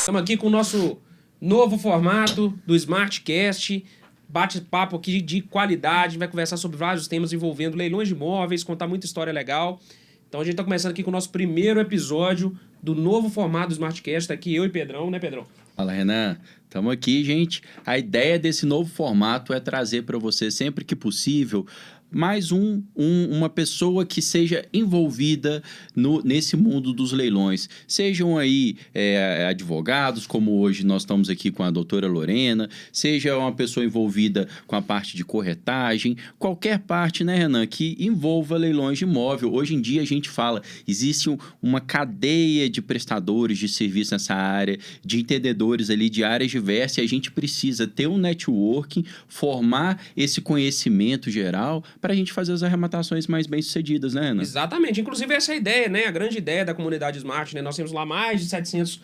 Estamos aqui com o nosso novo formato do SmartCast, bate-papo aqui de qualidade, a gente vai conversar sobre vários temas envolvendo leilões de imóveis, contar muita história legal. Então a gente está começando aqui com o nosso primeiro episódio do novo formato do SmartCast, tá aqui eu e Pedrão, né, Pedrão? Fala, Renan. Estamos aqui, gente. A ideia desse novo formato é trazer para você, sempre que possível, mais uma pessoa que seja envolvida nesse mundo dos leilões. Sejam aí advogados, como hoje nós estamos aqui com a doutora Lorena, seja uma pessoa envolvida com a parte de corretagem, qualquer parte, né, Renan, que envolva leilões de imóvel. Hoje em dia a gente fala, existe uma cadeia de prestadores de serviço nessa área, de entendedores ali de áreas diversas, e a gente precisa ter um networking, formar esse conhecimento geral para a gente fazer as arrematações mais bem-sucedidas, né, Ana? Exatamente. Inclusive essa é a ideia, né? A grande ideia da comunidade Smart, né? Nós temos lá mais de 700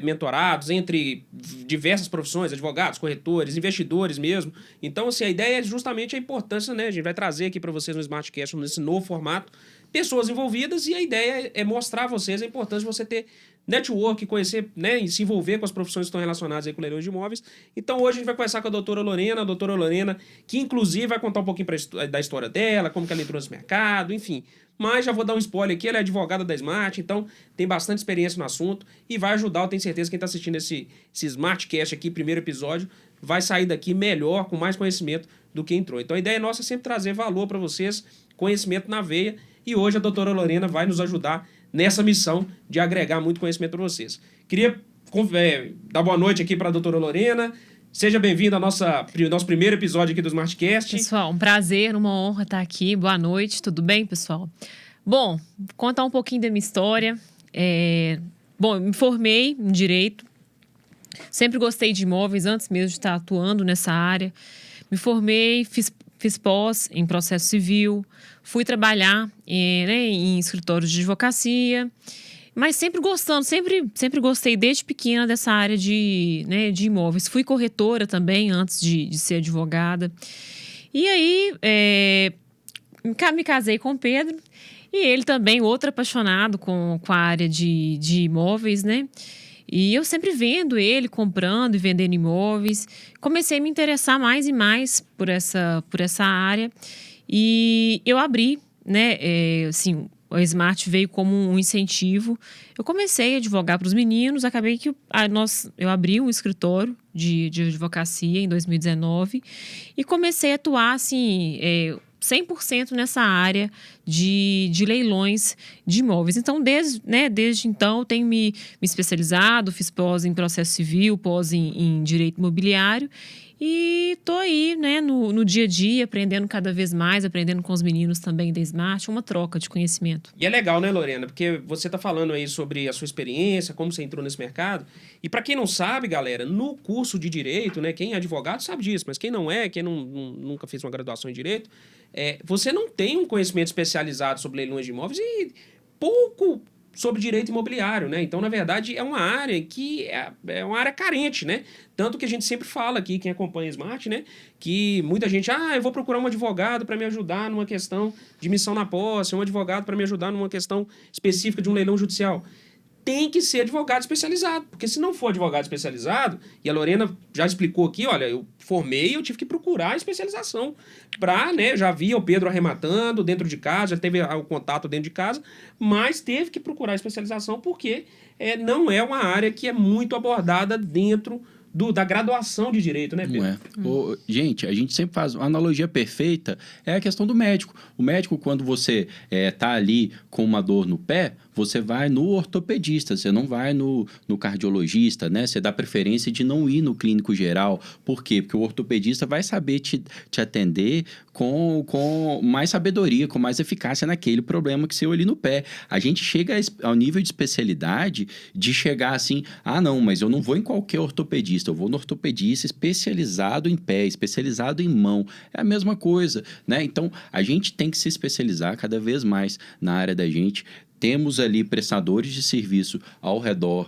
mentorados entre diversas profissões, advogados, corretores, investidores mesmo. Então, assim, a ideia é justamente a importância, né? A gente vai trazer aqui para vocês no SmartCast, nesse novo formato, pessoas envolvidas, e a ideia é mostrar a vocês a importância de você ter network, conhecer, né, e se envolver com as profissões que estão relacionadas aí com leilões de imóveis. Então hoje a gente vai conversar com a doutora Lorena, que inclusive vai contar um pouquinho da história dela, como que ela entrou nesse mercado, enfim. Mas já vou dar um spoiler aqui, ela é advogada da Smart, então tem bastante experiência no assunto e vai ajudar, eu tenho certeza, quem está assistindo esse SmartCast aqui, primeiro episódio, vai sair daqui melhor, com mais conhecimento do que entrou. Então a ideia nossa é sempre trazer valor para vocês, conhecimento na veia, e hoje a doutora Lorena vai nos ajudar nessa missão de agregar muito conhecimento para vocês. Queria dar boa noite aqui para a doutora Lorena. Seja bem-vinda ao nosso primeiro episódio aqui do SmartCast. Pessoal, um prazer, uma honra estar aqui. Boa noite, tudo bem, pessoal? Bom, vou contar um pouquinho da minha história. Eu me formei em Direito. Sempre gostei de imóveis, antes mesmo de estar atuando nessa área. Me formei, fiz pós em processo civil, fui trabalhar em escritórios de advocacia, mas sempre gostando, sempre gostei desde pequena dessa área de imóveis. Fui corretora também antes de ser advogada. E aí me casei com o Pedro, e ele também, outro apaixonado com a área de imóveis, né? E eu sempre vendo ele comprando e vendendo imóveis. Comecei a me interessar mais e mais por essa área. E eu abri, né? A Smart veio como um incentivo. Eu comecei a advogar para os meninos. Acabei que eu abri um escritório de advocacia em 2019 e comecei a atuar assim, 100% nessa área de leilões de imóveis. Então, desde então, eu tenho me especializado, fiz pós em processo civil, pós em direito imobiliário, e estou aí, né, no dia a dia, aprendendo cada vez mais, aprendendo com os meninos também da Smart, uma troca de conhecimento. E é legal, né, Lorena? Porque você está falando aí sobre a sua experiência, como você entrou nesse mercado. E para quem não sabe, galera, no curso de Direito, né, quem é advogado sabe disso, mas quem não é, quem nunca fez uma graduação em Direito, você não tem um conhecimento especializado sobre leilões de imóveis e pouco sobre direito imobiliário, né? Então, na verdade, é uma área que é uma área carente, né? Tanto que a gente sempre fala aqui, quem acompanha Smart, né? Que muita gente, eu vou procurar um advogado para me ajudar numa questão de missão na posse, um advogado para me ajudar numa questão específica de um leilão judicial. Tem que ser advogado especializado, porque se não for advogado especializado, e a Lorena já explicou aqui, olha, eu formei, eu tive que procurar a especialização já via o Pedro arrematando dentro de casa, já teve o contato dentro de casa, mas teve que procurar a especialização porque não é uma área que é muito abordada dentro da graduação de Direito, né, Pedro? Não é. Gente, a gente sempre faz uma analogia perfeita, é a questão do médico. O médico, quando você tá ali com uma dor no pé, você vai no ortopedista, você não vai no cardiologista, né? Você dá preferência de não ir no clínico geral. Por quê? Porque o ortopedista vai saber te atender com mais sabedoria, com mais eficácia naquele problema que seu ali no pé. A gente chega ao nível de especialidade de chegar assim, não, mas eu não vou em qualquer ortopedista, eu vou no ortopedista especializado em pé, especializado em mão. É a mesma coisa, né? Então, a gente tem que se especializar cada vez mais na área da gente. Temos ali prestadores de serviço ao redor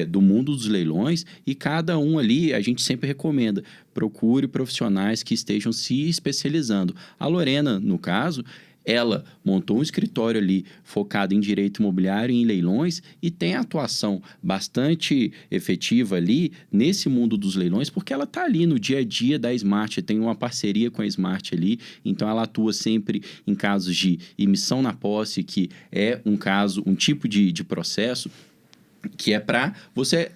do mundo dos leilões e cada um ali, a gente sempre recomenda, procure profissionais que estejam se especializando. A Lorena, no caso, ela montou um escritório ali focado em direito imobiliário e em leilões e tem atuação bastante efetiva ali nesse mundo dos leilões, porque ela está ali no dia a dia da Smart, tem uma parceria com a Smart ali, então ela atua sempre em casos de emissão na posse, que é um tipo de processo que é para você,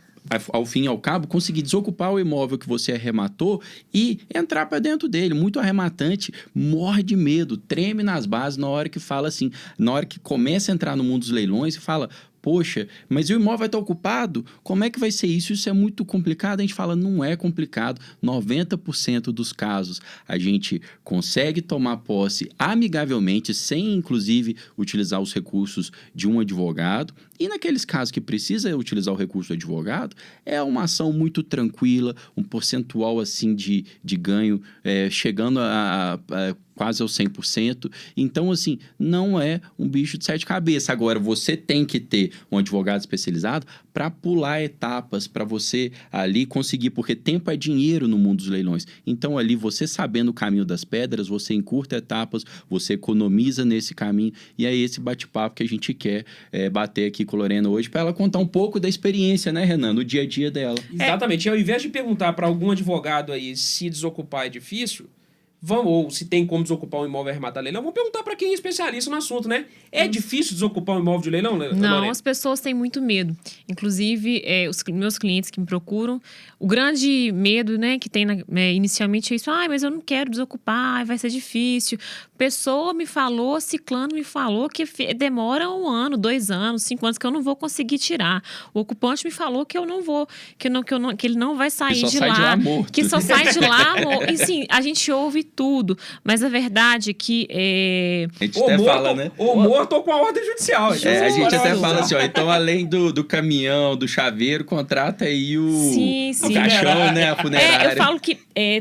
ao fim e ao cabo, conseguir desocupar o imóvel que você arrematou e entrar para dentro dele. Muito arrematante morre de medo, treme nas bases na hora que fala assim, na hora que começa a entrar no mundo dos leilões e fala: poxa, mas o imóvel vai estar ocupado? Como é que vai ser isso? Isso é muito complicado. A gente fala, não é complicado. 90% dos casos a gente consegue tomar posse amigavelmente, sem inclusive utilizar os recursos de um advogado. E naqueles casos que precisa utilizar o recurso do advogado, é uma ação muito tranquila, um percentual assim de ganho chegando a quase aos 100%. Então, assim, não é um bicho de sete cabeças. Agora, você tem que ter um advogado especializado para pular etapas, para você ali conseguir, porque tempo é dinheiro no mundo dos leilões. Então, ali, você sabendo o caminho das pedras, você encurta etapas, você economiza nesse caminho, e é esse bate-papo que a gente quer bater aqui com a Lorena hoje, para ela contar um pouco da experiência, né, Renan, no dia a dia dela. Exatamente. Ao invés de perguntar para algum advogado aí se desocupar é difícil, ou se tem como desocupar um imóvel arrematado a leilão, vamos perguntar para quem é especialista no assunto, né? É difícil desocupar um imóvel de leilão, Lorena? Não, as pessoas têm muito medo. Inclusive, os meus clientes que me procuram, o grande medo, né, que tem inicialmente é isso: mas eu não quero desocupar, vai ser difícil. Pessoa me falou, ciclano me falou que demora 1 ano, 2 anos, 5 anos, que eu não vou conseguir tirar. O ocupante me falou que eu não vou, que ele não vai sair de lá. Que só sai de lá morto. E sim, a gente ouve tudo, mas a verdade é que a gente até fala, né? Ou morto ou com a ordem judicial. A gente até fala assim, então além do caminhão, do chaveiro, contrata aí o caixão, né? A funerária. Eu falo que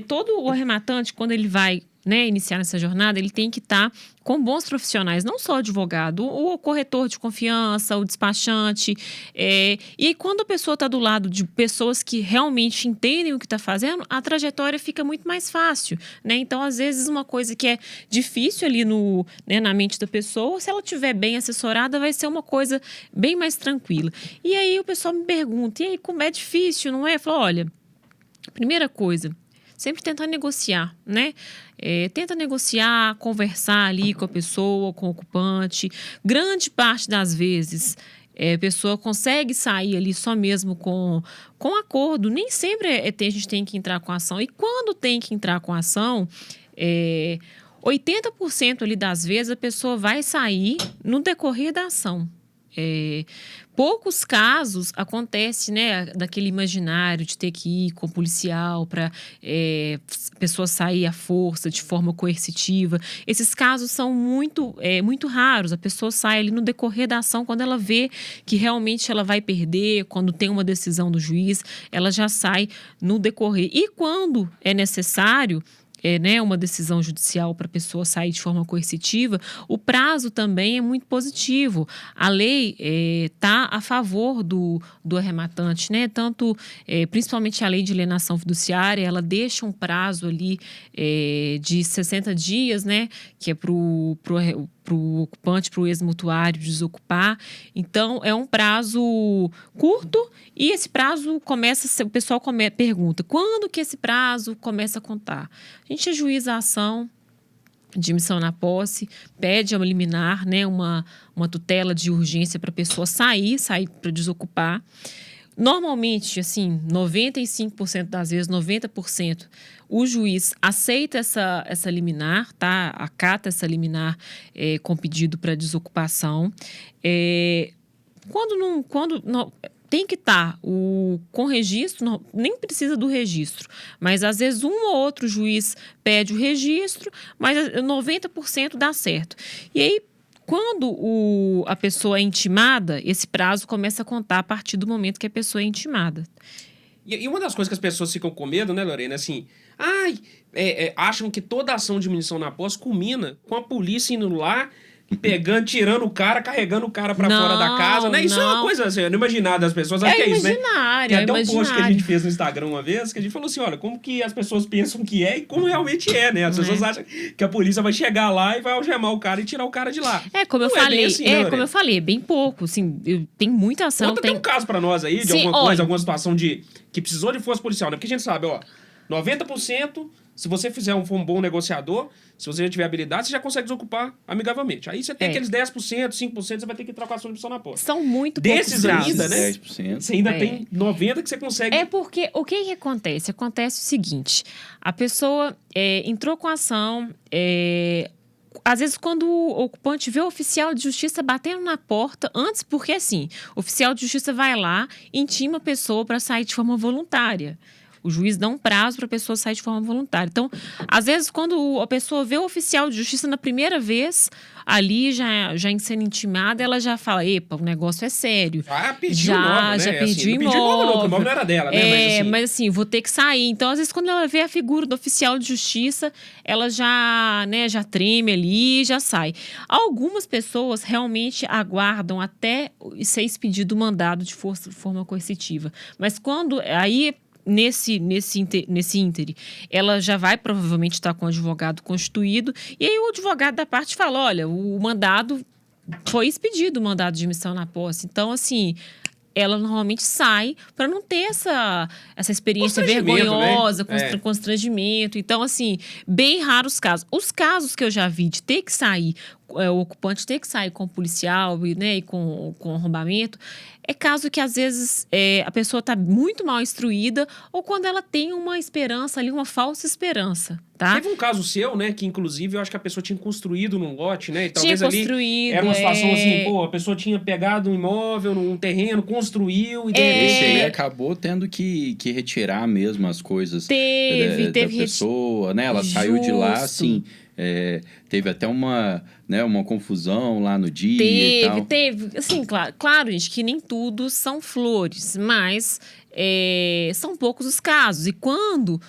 todo o arrematante, quando ele vai, né, iniciar nessa jornada, ele tem que estar com bons profissionais, não só o advogado, o corretor de confiança, o despachante. E quando a pessoa está do lado de pessoas que realmente entendem o que está fazendo, a trajetória fica muito mais fácil, né? Então, às vezes, uma coisa que é difícil ali na mente da pessoa, se ela estiver bem assessorada, vai ser uma coisa bem mais tranquila. E aí o pessoal me pergunta: e aí, como é difícil, não é? Eu falo: olha, primeira coisa, sempre tentar negociar, né? Tenta negociar, conversar ali com a pessoa, com o ocupante. Grande parte das vezes, a pessoa consegue sair ali só mesmo com acordo. Nem sempre a gente tem que entrar com ação. E quando tem que entrar com ação, 80% ali das vezes a pessoa vai sair no decorrer da ação. Poucos casos acontece, né, daquele imaginário de ter que ir com o policial para a pessoa sair à força, de forma coercitiva. Esses casos são muito raros. A pessoa sai ali no decorrer da ação, quando ela vê que realmente ela vai perder, quando tem uma decisão do juiz, ela já sai no decorrer. E quando é necessário uma decisão judicial para a pessoa sair de forma coercitiva, o prazo também é muito positivo. A lei está a favor do arrematante, né? Tanto, principalmente a lei de alienação fiduciária, ela deixa um prazo ali de 60 dias, né? Que é para o ocupante, para o ex-mutuário desocupar. Então, é um prazo curto e esse prazo começa, o pessoal pergunta, quando que esse prazo começa a contar? A gente ajuiza a ação de emissão na posse, pede uma liminar, né, uma tutela de urgência para a pessoa sair para desocupar. Normalmente, assim, 95% das vezes, 90%, o juiz aceita essa liminar, tá? Acata essa liminar com pedido para desocupação. Quando não tem que estar com registro, não, nem precisa do registro, mas às vezes um ou outro juiz pede o registro, mas 90% dá certo. E aí, quando a pessoa é intimada, esse prazo começa a contar a partir do momento que a pessoa é intimada. E uma das coisas que as pessoas ficam com medo, né, Lorena, assim, acham que toda ação de munição na posse culmina com a polícia indo lá, pegando, tirando o cara, carregando o cara pra Não, fora da casa, né? Isso é uma não. coisa assim, imaginada das pessoas. Acho que é isso, né? Imaginário, Tem é até um post que a imaginário. gente fez no Instagram uma vez, que a gente falou assim, olha, como que as pessoas pensam que é e como realmente é, né? As pessoas acham que a polícia vai chegar lá e vai algemar o cara e tirar o cara de lá. Como eu Não é falei, bem assim, né, como Lorena? eu falei, é bem pouco, assim, tem muita ação, Conta tem um caso pra nós aí, de Sim, alguma olha. coisa, alguma situação de que precisou de força policial, né? Porque a gente sabe, ó, 90%, se você for um bom negociador, se você já tiver habilidade, você já consegue desocupar amigavelmente. Aí você tem aqueles 10%, 5%, você vai ter que trocar a sua opção na porta. São muito Desses poucos casos. ainda, né? 10%. Você ainda tem 90% que você consegue... É porque, o que acontece? Acontece o seguinte, a pessoa entrou com a ação, às vezes quando o ocupante vê o oficial de justiça batendo na porta, antes, porque assim, o oficial de justiça vai lá e intima a pessoa para sair de forma voluntária. O juiz dá um prazo para a pessoa sair de forma voluntária. Então, às vezes, quando a pessoa vê o oficial de justiça na primeira vez, ali já sendo intimada, ela já fala, epa, o negócio é sério. Já pediu imóvel, né? Já pediu assim, imóvel. Não pediu imóvel não, porque o imóvel não era dela, né? Mas assim, vou ter que sair. Então, às vezes, quando ela vê a figura do oficial de justiça, ela já treme ali e já sai. Algumas pessoas realmente aguardam até ser expedido o mandado de forma coercitiva. Mas quando... Aí... Nesse íntere, ela já vai provavelmente estar com o advogado constituído, e aí o advogado da parte fala, olha, o mandado foi expedido, o mandado de admissão na posse. Então, assim, ela normalmente sai para não ter essa experiência vergonhosa, né? Constrangimento. Então, assim, bem raros casos. Os casos que eu já vi de ter que sair, o ocupante ter que sair com o policial, né, e com arrombamento, é caso que, às vezes, a pessoa está muito mal instruída ou quando ela tem uma esperança ali, uma falsa esperança, tá? Teve um caso seu, né, que inclusive eu acho que a pessoa tinha construído num lote, né? E talvez Tinha ali construído, era uma situação assim, pô, a pessoa tinha pegado um imóvel num terreno, construiu e de Esse repente, aí né? acabou tendo que retirar mesmo as coisas Teve da pessoa, né? Ela saiu de lá, Justo. assim, teve até uma confusão lá no dia e tal. Teve. Assim, claro, gente, que nem tudo são flores, mas são poucos os casos. E quando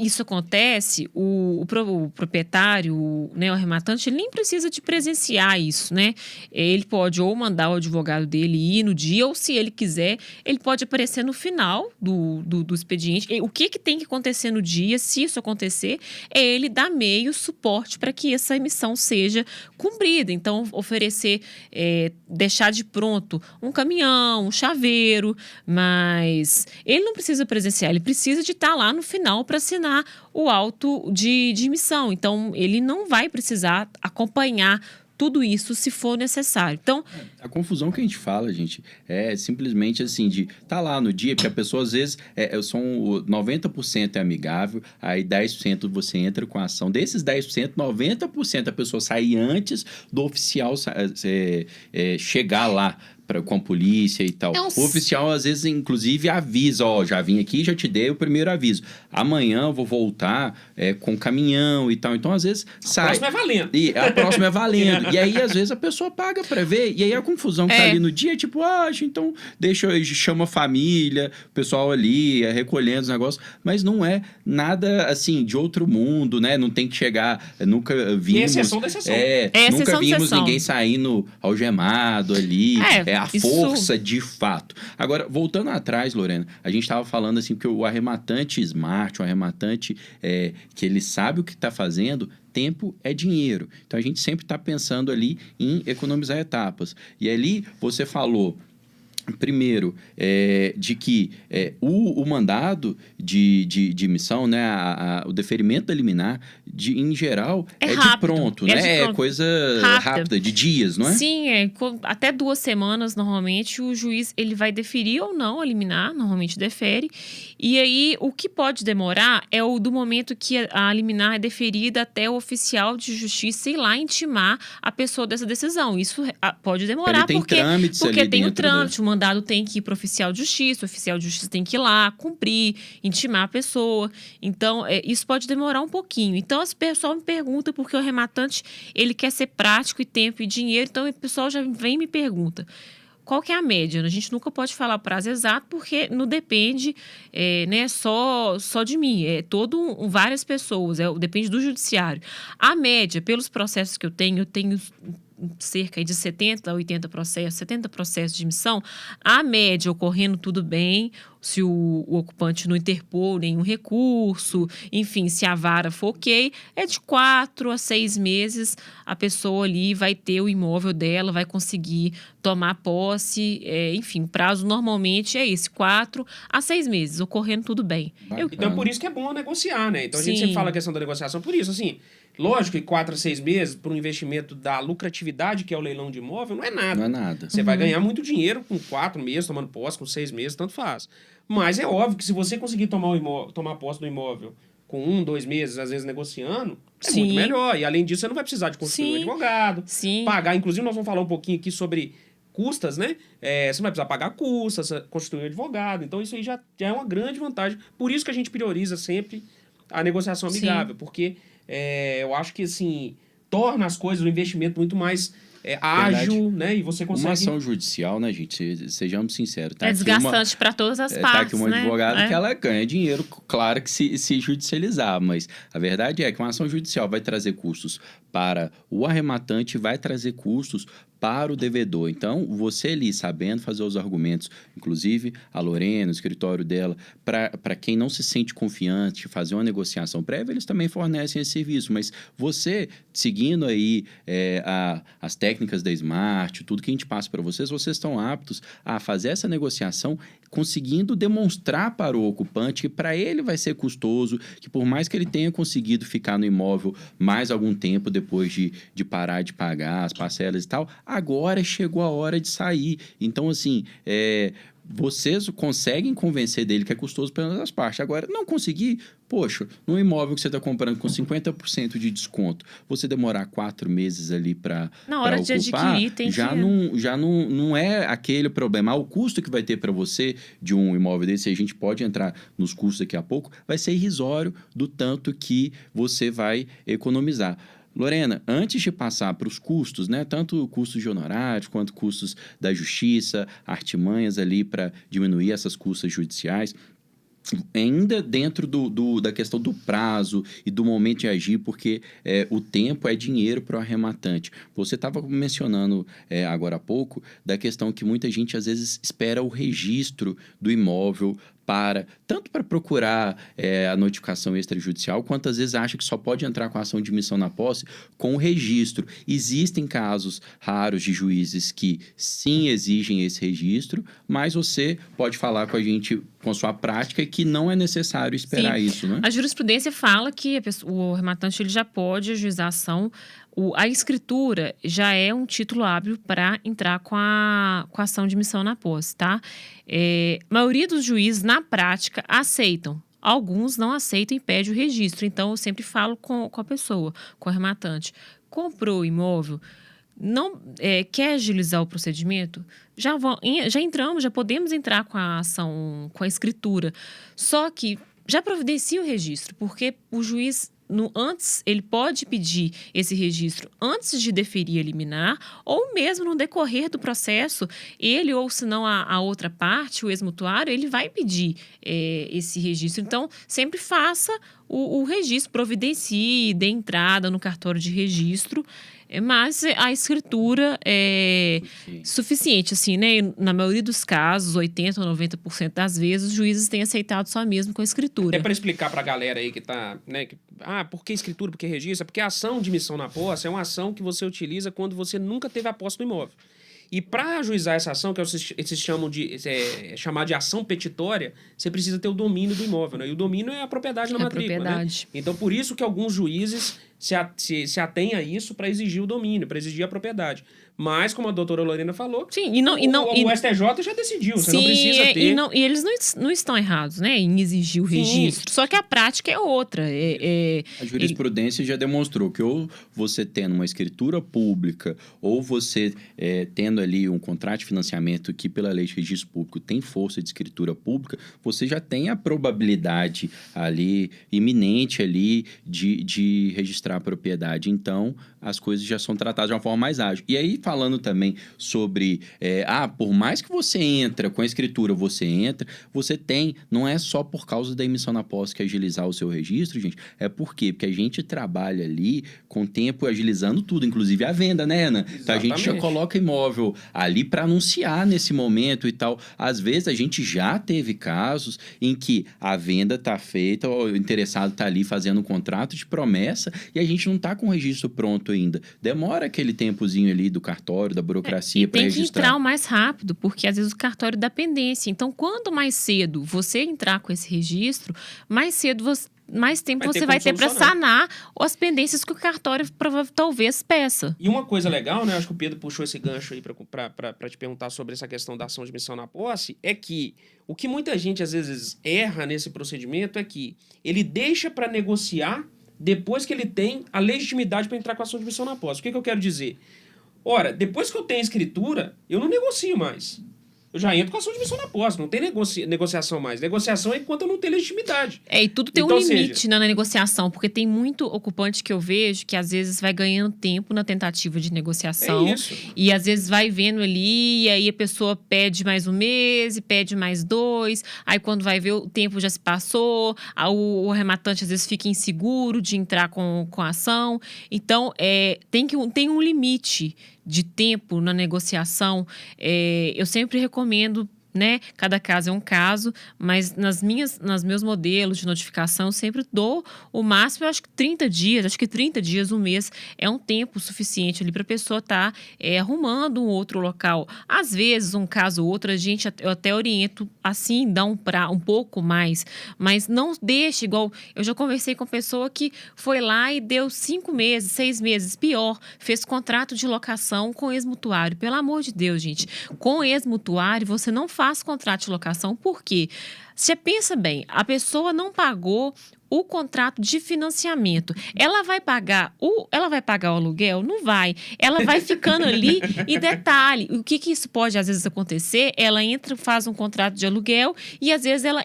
isso acontece, o proprietário, né, o arrematante, ele nem precisa de presenciar isso, né? Ele pode ou mandar o advogado dele ir no dia, ou se ele quiser, ele pode aparecer no final do expediente. E o que tem que acontecer no dia, se isso acontecer, é ele dar meio suporte para que essa emissão seja cumprida. Então, oferecer, deixar de pronto um caminhão, um chaveiro, mas ele não precisa presenciar, ele precisa de estar lá no final para assinar o auto de emissão. Então, ele não vai precisar acompanhar tudo isso se for necessário. Então, a confusão que a gente fala, gente, é simplesmente assim, de tá lá no dia, porque a pessoa às vezes, 90% é amigável, aí 10% você entra com a ação. Desses 10%, 90% a pessoa sai antes do oficial chegar lá com a polícia e tal. O oficial, às vezes, inclusive, avisa, já vim aqui, já te dei o primeiro aviso. Amanhã eu vou voltar com caminhão e tal. Então, às vezes, sai. A próxima é valendo. E a próxima é valendo. E aí, às vezes, a pessoa paga pra ver. E aí, a confusão que tá ali no dia é tipo, então, chama a família, o pessoal ali, recolhendo os negócios. Mas não é nada, assim, de outro mundo, né? Não tem que chegar, nunca vimos... E exceção da exceção. Nunca vimos ninguém saindo algemado ali. A força de fato. Agora, voltando atrás, Lorena, a gente estava falando assim, porque o arrematante smart, o arrematante que ele sabe o que está fazendo, tempo é dinheiro. Então, a gente sempre está pensando ali em economizar etapas. E ali, você falou... Primeiro, de que o mandado de emissão, né, o deferimento da liminar, em geral, rápido, de pronto, né? É coisa rápida, de dias, não é? Sim, até 2 semanas, normalmente, o juiz ele vai deferir ou não a liminar, normalmente defere. E aí, o que pode demorar é o do momento que a liminar é deferida até o oficial de justiça ir lá intimar a pessoa dessa decisão. Isso pode demorar, porque tem o trâmite, o mandado tem que ir para o oficial de justiça tem que ir lá, cumprir, intimar a pessoa. Então, isso pode demorar um pouquinho. Então, as pessoas me perguntam porque o rematante, ele quer ser prático e tempo e dinheiro. Então, o pessoal já vem e me pergunta, qual que é a média? A gente nunca pode falar o prazo exato porque não depende né, só de mim. É várias pessoas, depende do judiciário. A média, pelos processos que eu tenho cerca de 70 a 80 processos, 70 processos de emissão, a média ocorrendo tudo bem, se o ocupante não interpor nenhum recurso, enfim, se a vara for ok, é de 4 a 6 meses a pessoa ali vai ter o imóvel dela, vai conseguir tomar posse, enfim, prazo normalmente é esse, 4 a 6 meses, ocorrendo tudo bem. Então, por isso que é bom negociar, né? Então, a gente Sim. sempre fala a questão da negociação por isso, assim, lógico que 4 a 6 meses para um investimento da lucratividade que é o leilão de imóvel não é nada. Não é nada. Você vai ganhar muito dinheiro com 4 meses tomando posse, com 6 meses, tanto faz. Mas é óbvio que se você conseguir tomar posse do imóvel com 1, 2 meses, às vezes negociando, é Sim. muito melhor. E além disso, você não vai precisar de constituir um Sim. advogado, Sim. pagar. Inclusive, nós vamos falar um pouquinho aqui sobre custas, né? Você não vai precisar pagar custas, constituir um advogado. Então, isso aí já é uma grande vantagem. Por isso que a gente prioriza sempre a negociação amigável, porque eu acho que, assim, torna as coisas, o investimento muito mais ágil, né? E você consegue... Uma ação judicial, né, gente? Sejamos sinceros. Tá É aqui desgastante para todas as partes, tá aqui uma né? advogada que ela ganha dinheiro, claro que se judicializar, mas a verdade é que uma ação judicial vai trazer custos para o arrematante, vai trazer custos para o devedor. Então, você ali sabendo fazer os argumentos, inclusive a Lorena, o escritório dela, para quem não se sente confiante, fazer uma negociação prévia, eles também fornecem esse serviço. Mas você, seguindo aí as técnicas da Smart, tudo que a gente passa para vocês estão aptos a fazer essa negociação, conseguindo demonstrar para o ocupante que para ele vai ser custoso, que por mais que ele tenha conseguido ficar no imóvel mais algum tempo depois de parar de pagar as parcelas e tal, agora chegou a hora de sair. Então, assim, vocês conseguem convencer dele que é custoso para ambas as partes. Agora, não conseguir, poxa, num imóvel que você está comprando com 50% de desconto, você demorar 4 meses ali para Na hora de ocupar, adquirir, tem já não é aquele problema. O custo que vai ter para você de um imóvel desse, a gente pode entrar nos custos daqui a pouco, vai ser irrisório do tanto que você vai economizar. Lorena, antes de passar para os custos, né, tanto custos de honorários quanto custos da justiça, artimanhas ali para diminuir essas custas judiciais, ainda dentro da questão do prazo e do momento de agir, porque o tempo é dinheiro para o arrematante. Você estava mencionando agora há pouco da questão que muita gente às vezes espera o registro do imóvel tanto para procurar a notificação extrajudicial, quanto às vezes acha que só pode entrar com a ação de admissão na posse com o registro. Existem casos raros de juízes que sim exigem esse registro, mas você pode falar com a gente, com a sua prática, que não é necessário esperar isso, né? A jurisprudência fala que o arrematante ele já pode ajuizar a ação. A escritura já é um título hábil para entrar com a ação de admissão na posse, tá? A maioria dos juízes, na prática, aceitam. Alguns não aceitam e pedem o registro. Então, eu sempre falo com a pessoa, com o arrematante. Comprou o imóvel, não quer agilizar o procedimento? Já podemos entrar com a ação, com a escritura. Só que já providencia o registro, porque o juiz... Antes, ele pode pedir esse registro antes de deferir a liminar, ou mesmo no decorrer do processo, ele ou se não a outra parte, o ex-mutuário, ele vai pedir esse registro. Então, sempre faça o registro, providencie, dê entrada no cartório de registro, mas a escritura é suficiente, assim, né? Na maioria dos casos, 80% ou 90% das vezes, os juízes têm aceitado só mesmo com a escritura. É para explicar para a galera aí que tá, né? Por que escritura, por que registro? É porque a ação de admissão na posse é uma ação que você utiliza quando você nunca teve a posse do imóvel. E para ajuizar essa ação, que eles chamam chamar de ação petitória, você precisa ter o domínio do imóvel, né? E o domínio é a propriedade na matrícula, propriedade. Né? Então, por isso que alguns juízes se atém a isso para exigir o domínio, para exigir a propriedade. Mas, como a doutora Lorena falou, sim, o STJ já decidiu, você não precisa ter... E eles não estão errados, né, em exigir o registro, só que a prática é outra. A jurisprudência já demonstrou que ou você tendo uma escritura pública, ou você tendo ali um contrato de financiamento que, pela lei de registro público, tem força de escritura pública, você já tem a probabilidade ali, iminente ali, de registrar registrar a propriedade. Então, as coisas já são tratadas de uma forma mais ágil. E aí, falando também sobre... por mais que você entra com a escritura, você tem... Não é só por causa da emissão na posse que agilizar o seu registro, gente. É por quê? Porque a gente trabalha ali com o tempo agilizando tudo, inclusive a venda, né, Ana? Então, a gente já coloca imóvel ali para anunciar nesse momento e tal. Às vezes, a gente já teve casos em que a venda está feita, o interessado está ali fazendo um contrato de promessa e a gente não está com o registro pronto ainda. Demora aquele tempozinho ali do cartório, da burocracia para registrar. Tem que entrar o mais rápido, porque às vezes o cartório dá pendência. Então, quanto mais cedo você entrar com esse registro, mais tempo você vai ter para sanar as pendências que o cartório talvez peça. E uma coisa legal, né? Acho que o Pedro puxou esse gancho aí para te perguntar sobre essa questão da ação de missão na posse, é que o que muita gente às vezes erra nesse procedimento é que ele deixa para negociar depois que ele tem a legitimidade para entrar com a ação de missão na posse. O que eu quero dizer? Ora, depois que eu tenho a escritura, eu não negocio mais. Eu já entro com a ação de missão na posse, não tem negociação mais. Negociação é enquanto eu não tenho legitimidade. E tudo tem um limite na negociação, porque tem muito ocupante que eu vejo que às vezes vai ganhando tempo na tentativa de negociação. É isso. E às vezes vai vendo ali, e aí a pessoa pede mais um mês, e pede mais 2, aí quando vai ver o tempo já se passou, o rematante às vezes fica inseguro de entrar com a ação. Então, tem um limite de tempo na negociação. Eu sempre recomendo, né? Cada caso é um caso, mas nos meus modelos de notificação, eu sempre dou o máximo, eu acho que 30 dias, um mês, é um tempo suficiente ali para a pessoa estar arrumando um outro local. Às vezes, um caso ou outro, eu até oriento assim, dá um pouco mais, mas não deixe igual. Eu já conversei com pessoa que foi lá e deu 5 meses, 6 meses, pior, fez contrato de locação com ex-mutuário. Pelo amor de Deus, gente, com ex-mutuário você não faz contrato de locação, por quê? Você pensa bem, a pessoa não pagou o contrato de financiamento. Ela vai pagar o aluguel? Não vai. Ela vai ficando ali. E detalhe, o que isso pode às vezes acontecer? Ela entra, faz um contrato de aluguel e às vezes ela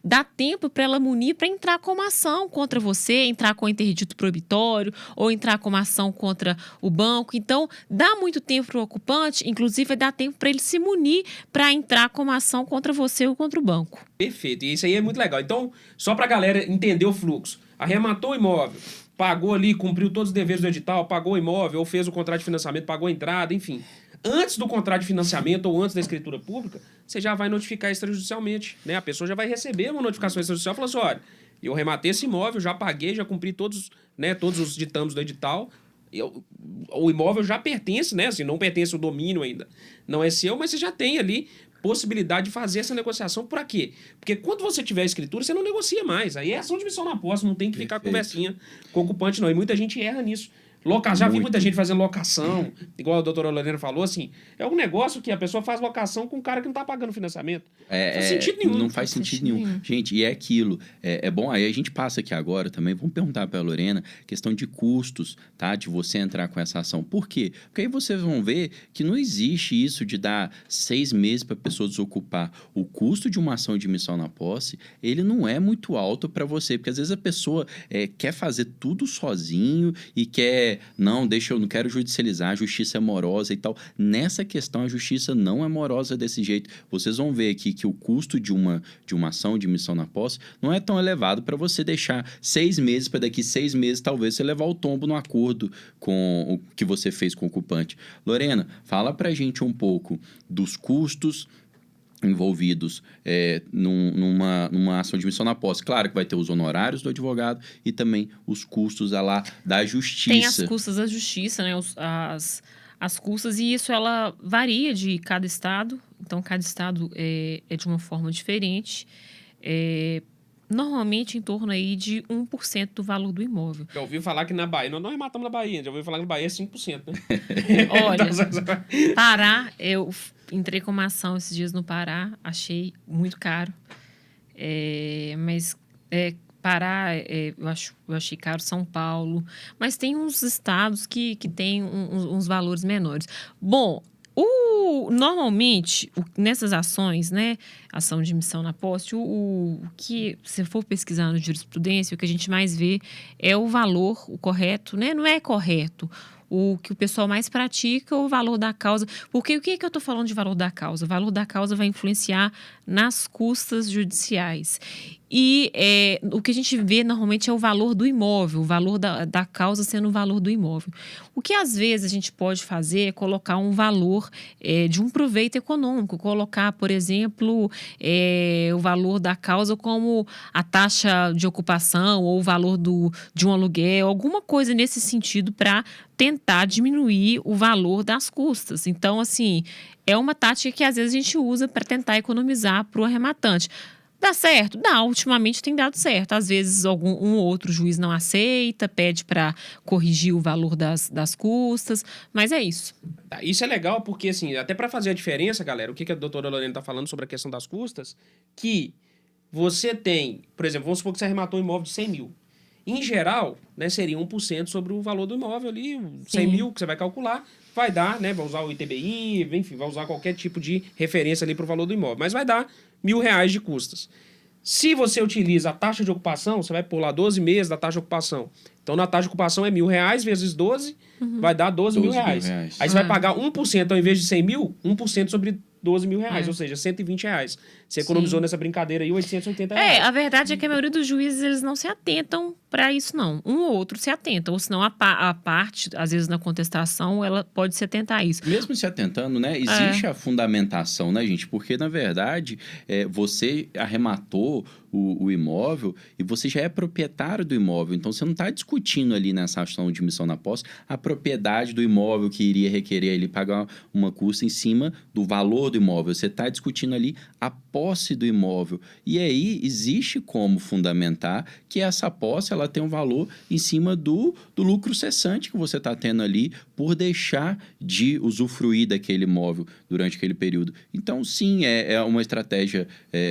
dá tempo para ela munir para entrar com uma ação contra você, entrar com interdito proibitório ou entrar com uma ação contra o banco. Então, dá muito tempo para o ocupante, inclusive dá tempo para ele se munir para entrar com uma ação contra você ou contra o banco. Perfeito. E isso aí é muito legal. Então, só para a galera entender o fluxo. Arrematou o imóvel, pagou ali, cumpriu todos os deveres do edital, pagou o imóvel, ou fez o contrato de financiamento, pagou a entrada, enfim. Antes do contrato de financiamento ou antes da escritura pública, você já vai notificar extrajudicialmente, né? A pessoa já vai receber uma notificação extrajudicial falando assim, olha, eu rematei esse imóvel, já paguei, já cumpri todos os ditames do edital, o imóvel já pertence, né? Assim, não pertence o domínio ainda. Não é seu, mas você já tem ali possibilidade de fazer essa negociação. Por quê? Porque quando você tiver a escritura, você não negocia mais. Aí é ação de missão na posse, não tem que ficar conversinha com o ocupante, não. E muita gente erra nisso. Já vi muita gente fazendo locação, igual a doutora Lorena falou, assim, é um negócio que a pessoa faz locação com um cara que não tá pagando financiamento. Não faz sentido nenhum. Não faz sentido nenhum. Gente, e é aquilo. É bom, aí a gente passa aqui agora também, vamos perguntar para a Lorena, questão de custos, tá? De você entrar com essa ação. Por quê? Porque aí vocês vão ver que não existe isso de dar 6 meses para a pessoa desocupar. O custo de uma ação de missão na posse, ele não é muito alto para você, porque às vezes a pessoa quer fazer tudo sozinho e quer não quero judicializar, a justiça é morosa e tal. Nessa questão, a justiça não é morosa desse jeito. Vocês vão ver aqui que o custo de uma ação de missão na posse não é tão elevado para você deixar 6 meses, para daqui 6 meses, talvez, você levar o tombo no acordo com o que você fez com o ocupante. Lorena, fala pra gente um pouco dos custos envolvidos numa ação de missão na posse. Claro que vai ter os honorários do advogado e também os custos da justiça. Tem as custas da justiça, né? As custas, e isso ela varia de cada estado. Então, cada estado é de uma forma diferente. Normalmente em torno aí de 1% do valor do imóvel. Já ouviu falar que na Bahia, nós não rematamos na Bahia, já ouviu falar que na Bahia é 5%, né? Olha, Pará, eu entrei com uma ação esses dias no Pará, achei muito caro. Mas Pará, eu achei caro, São Paulo. Mas tem uns estados que tem uns valores menores. Bom, Normalmente, nessas ações, né, ação de missão na posse, o que, se for pesquisar no jurisprudência, o que a gente mais vê é o valor, o correto, né? Não é correto. O que o pessoal mais pratica é o valor da causa. Porque o que é que eu estou falando de valor da causa? O valor da causa vai influenciar nas custas judiciais. E o que a gente vê normalmente é o valor do imóvel, o valor da causa sendo o valor do imóvel. O que às vezes a gente pode fazer é colocar um valor de um proveito econômico, colocar, por exemplo, o valor da causa como a taxa de ocupação ou o valor de um aluguel, alguma coisa nesse sentido para tentar diminuir o valor das custas. Então, assim, é uma tática que às vezes a gente usa para tentar economizar para o arrematante. Dá certo? Dá. Ultimamente tem dado certo. Às vezes um ou outro juiz não aceita, pede para corrigir o valor das custas, mas é isso. Tá, isso é legal porque, assim, até para fazer a diferença, galera, o que a doutora Lorena está falando sobre a questão das custas, que você tem, por exemplo, vamos supor que você arrematou um imóvel de 100 mil. Em geral, né, seria 1% sobre o valor do imóvel ali, 100 mil que você vai calcular, vai dar, né, vai usar o ITBI, enfim, vai usar qualquer tipo de referência ali para o valor do imóvel, mas vai dar R$1.000 de custas. Se você utiliza a taxa de ocupação, você vai pôr lá 12 meses da taxa de ocupação. Então, na taxa de ocupação é R$1.000 vezes 12, vai dar R$12.000. Aí você vai pagar 1% ao invés de 100 mil, 1% sobre R$12.000, ou seja, R$120. Você economizou nessa brincadeira aí R$880. A verdade é que a maioria dos juízes, eles não se atentam para isso, não. Um ou outro se atenta, ou senão a parte, às vezes na contestação, ela pode se atentar a isso. Mesmo se atentando, né? Existe a fundamentação, né, gente? Porque, na verdade, você arrematou o imóvel e você já é proprietário do imóvel. Então, você não está discutindo ali nessa ação de missão na posse a propriedade do imóvel que iria requerer ele pagar uma custa em cima do valor do imóvel. Você está discutindo ali a posse do imóvel. E aí, existe como fundamentar que essa posse ela tem um valor em cima do lucro cessante que você está tendo ali por deixar de usufruir daquele imóvel durante aquele período. Então, sim, é uma estratégia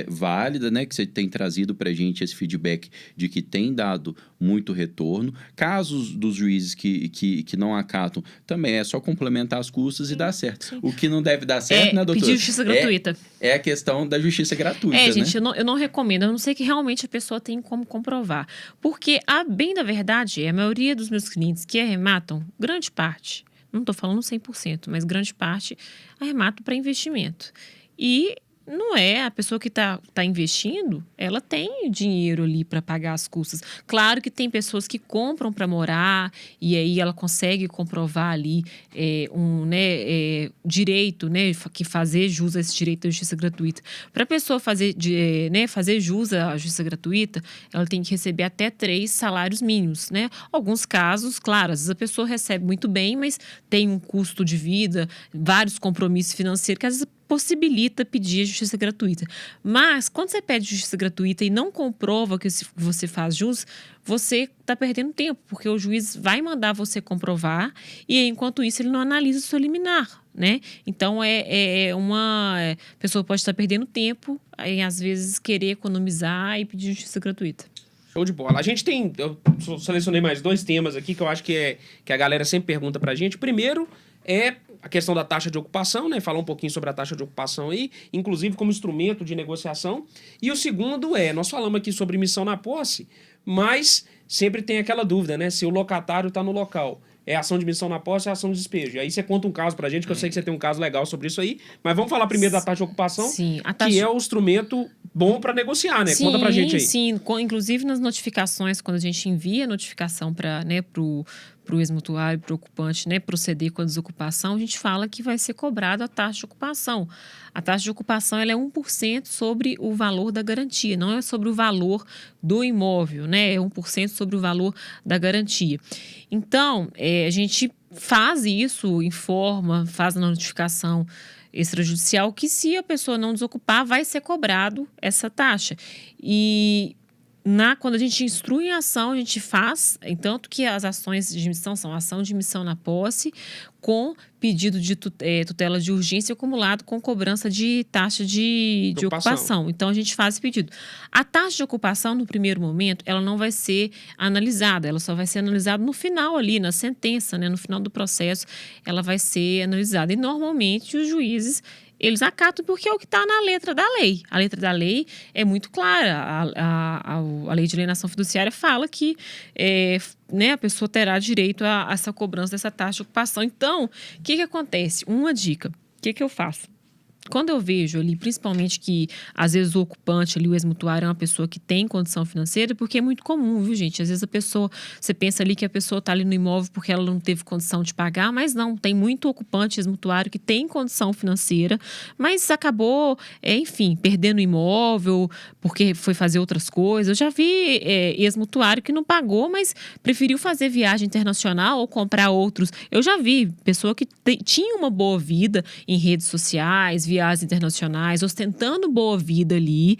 válida, né, que você tem trazido para a gente esse feedback de que tem dado muito retorno. Casos dos juízes que não acatam, também é só complementar as custas e dar certo. Sim. O que não deve dar certo, né, doutora? Pedir justiça gratuita. É a questão da justiça gratuita, gente, né? eu não recomendo, a não ser que realmente a pessoa tem como comprovar. Porque, a bem da verdade, a maioria dos meus clientes que arrematam, grande parte, não estou falando 100%, mas grande parte, arrematam para investimento. E não é a pessoa que está investindo, ela tem dinheiro ali para pagar as custas. Claro que tem pessoas que compram para morar e aí ela consegue comprovar ali direito, né, que fazer jus a esse direito à justiça gratuita. Para a pessoa fazer jus à justiça gratuita, ela tem que receber até 3 salários mínimos, né? Alguns casos, claro, às vezes a pessoa recebe muito bem, mas tem um custo de vida, vários compromissos financeiros que às vezes possibilita pedir a justiça gratuita. Mas, quando você pede justiça gratuita e não comprova que você faz jus, você está perdendo tempo, porque o juiz vai mandar você comprovar e, enquanto isso, ele não analisa o seu liminar, né? Então, a pessoa pode estar perdendo tempo em, às vezes, querer economizar e pedir justiça gratuita. Show de bola. Eu selecionei mais 2 temas aqui que eu acho que a galera sempre pergunta pra gente. O primeiro é a questão da taxa de ocupação, né? Falar um pouquinho sobre a taxa de ocupação aí, inclusive como instrumento de negociação. E o segundo nós falamos aqui sobre missão na posse, mas sempre tem aquela dúvida, né? Se o locatário está no local. É ação de missão na posse, é ação de despejo. E aí você conta um caso pra gente, que eu sei que você tem um caso legal sobre isso aí, mas vamos falar primeiro da taxa de ocupação, Sim, que é o instrumento bom para negociar, né? Sim, conta pra gente aí. Sim, inclusive nas notificações, quando a gente envia a notificação para, né, pro ex-mutuário, pro ocupante, né, proceder com a desocupação, a gente fala que vai ser cobrado a taxa de ocupação. A taxa de ocupação ela é 1% sobre o valor da garantia, não é sobre o valor do imóvel, né? É 1% sobre o valor da garantia. Então, a gente faz isso, informa, faz a notificação extrajudicial que, se a pessoa não desocupar, vai ser cobrado essa taxa. E quando a gente instrui a ação, a gente faz, tanto que as ações de missão são ação de missão na posse, com pedido de tutela de urgência acumulado com cobrança de taxa de ocupação. Então, a gente faz esse pedido. A taxa de ocupação, no primeiro momento, ela não vai ser analisada, ela só vai ser analisada no final ali, na sentença, né? No final do processo, ela vai ser analisada. E, normalmente, os juízes, eles acatam porque é o que está na letra da lei. A letra da lei é muito clara. A lei de alienação fiduciária fala que a pessoa terá direito a essa cobrança dessa taxa de ocupação. Então, o que acontece? Uma dica. O que eu faço? Quando eu vejo ali, principalmente que às vezes o ocupante ali, o ex-mutuário, é uma pessoa que tem condição financeira, porque é muito comum, viu, gente? Às vezes você pensa ali que a pessoa está ali no imóvel porque ela não teve condição de pagar, mas não, tem muito ocupante ex-mutuário que tem condição financeira, mas acabou, enfim, perdendo o imóvel porque foi fazer outras coisas. Eu já vi ex-mutuário que não pagou, mas preferiu fazer viagem internacional ou comprar outros. Eu já vi pessoa que tinha uma boa vida em redes sociais, viagens internacionais, ostentando boa vida ali,